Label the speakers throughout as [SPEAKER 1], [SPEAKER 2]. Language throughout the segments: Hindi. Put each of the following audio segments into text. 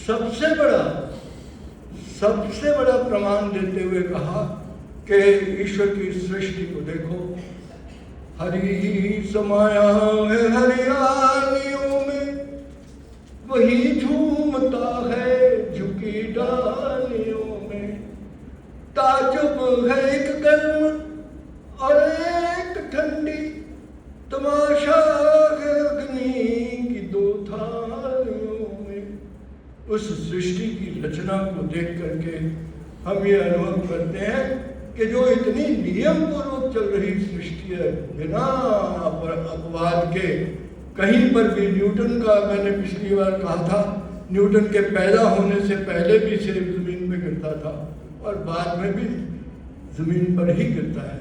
[SPEAKER 1] सबसे बड़ा प्रमाण देते हुए कहा कि ईश्वर की सृष्टि को देखो, हरि समाया है हरियालियों में, वही झूमता है झुकी डालियों में। ताजुब है एक गर्म और एक ठंडी, तमाशा है अग्नि की दो थालियों में। उस सृष्टि की रचना को देख करके हम ये अनुभव करते हैं कि जो इतनी नियम पूर्वक चल रही सृष्टि है, बिना अपवाद के, कहीं पर भी न्यूटन का, मैंने पिछली बार कहा था, न्यूटन के पैदा होने से पहले भी सेब जमीन में गिरता था और बाद में भी जमीन पर ही गिरता है।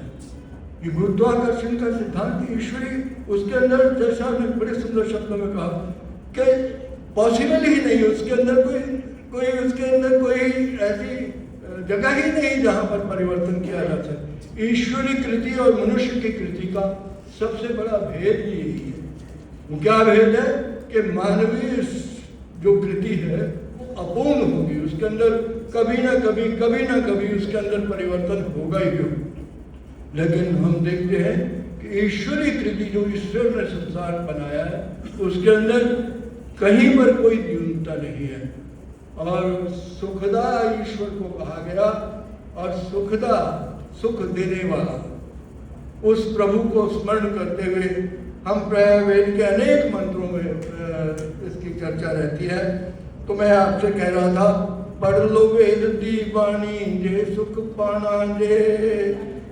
[SPEAKER 1] ये गुरुत्वाकर्षण का सिद्धांत ईश्वरी, उसके अंदर, जैसा हमने बड़े सुंदर शब्दों में कहा कि पॉसिबल ही नहीं, उसके अंदर कोई ऐसी जगह ही नहीं जहां पर परिवर्तन किया जा सके। ईश्वरी कृति और मनुष्य की कृति का सबसे बड़ा भेद यही है। वो क्या भेद है कि मानवीय जो कृति है वो अपूर्ण होगी, उसके अंदर कभी ना कभी उसके अंदर परिवर्तन होगा ही होगा। लेकिन हम देखते हैं कि ईश्वरी कृति जो ईश्वर ने संसार बनाया है, उसके अंदर कहीं पर कोई न्यूनता नहीं है। और सुखदा ईश्वर को कहा गया, और सुखदा, सुख देने वाला, उस प्रभु को स्मरण करते हुए हम प्राय वेद के अनेक मंत्रों में इसकी चर्चा रहती है। तो मैं आपसे कह रहा था, पढ़ लो वेद दीवानी जे सुख पाना जे,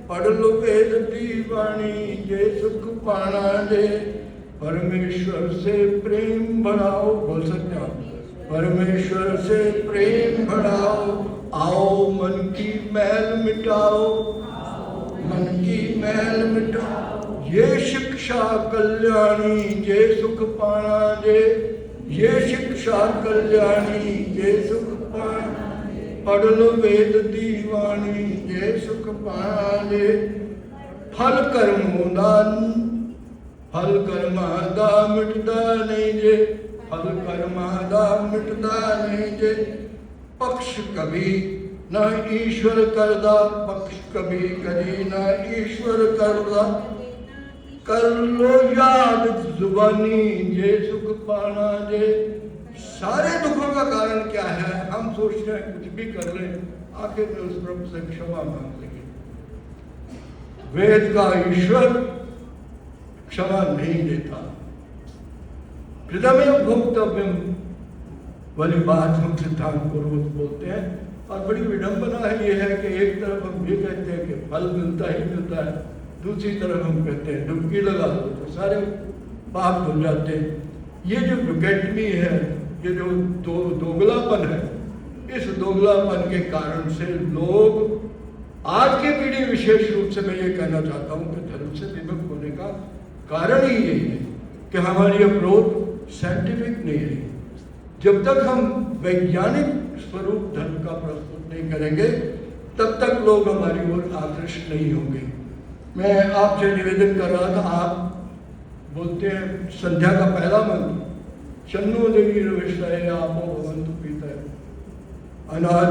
[SPEAKER 1] पढ़ लो वेद दीवानी जे सुख पाना जे, परमेश्वर से प्रेम बढ़ाओ। बोल सकते हो, परमेश्वर से प्रेम बढ़ाओ, आओ मन की मैल मिटाओ, मन की मैल मिटाओ। ये शिक्षा कल्याणी जे सुख पाना जे, ये शिक्षा कल्याणी जे सुख पाना। पढ़ लो वेद दीवानी जे सुख पाना जे, फल कर्मोदान, फल कर्मादा मिटदा नहीं जे, फल कर्मादा मिटदा नहीं जे। पक्ष कभी न ईश्वर करदा, पक्ष कभी करी न ईश्वर करदा। कर लो याद जुबानी जे सुख पाना जे। सारे दुखों का कारण क्या है? हम सोचते हैं कुछ भी कर लें, आखिर में उस प्रभु से क्षमा मांग लेंगे। वेद का ईश्वर क्षमा नहीं देता। हृदय भोक्तव्यम वाली बात हम सिद्धांत को रोज बोलते हैं, और बड़ी विडंबना है ये है कि एक तरफ हम ये कहते हैं कि फल मिलता ही मिलता है, दूसरी तरफ हम कहते हैं डुबकी लगा दो तो सारे पाप धुल जाते हैं। ये जो डुकेटमी है, ये जो दोगलापन है, इस दोगलापन के कारण से लोग, आज की पीढ़ी विशेष रूप से मैं ये कहना चाहता हूँ कि धर्म से विमुख होने का कारण ही यही है कि हमारी अप्रोच साइंटिफिक नहीं है। जब तक हम वैज्ञानिक स्वरूप धर्म का प्रस्तुत नहीं करेंगे, तब तक लोग हमारी ओर आकृष्ट नहीं होंगे। मैं आपसे निवेदन कर रहा था, आप बोलते हैं संध्या का पहला मंत्र, शन्नो देवी रविष्टाय आपो भवन्तु पीतः, अनादि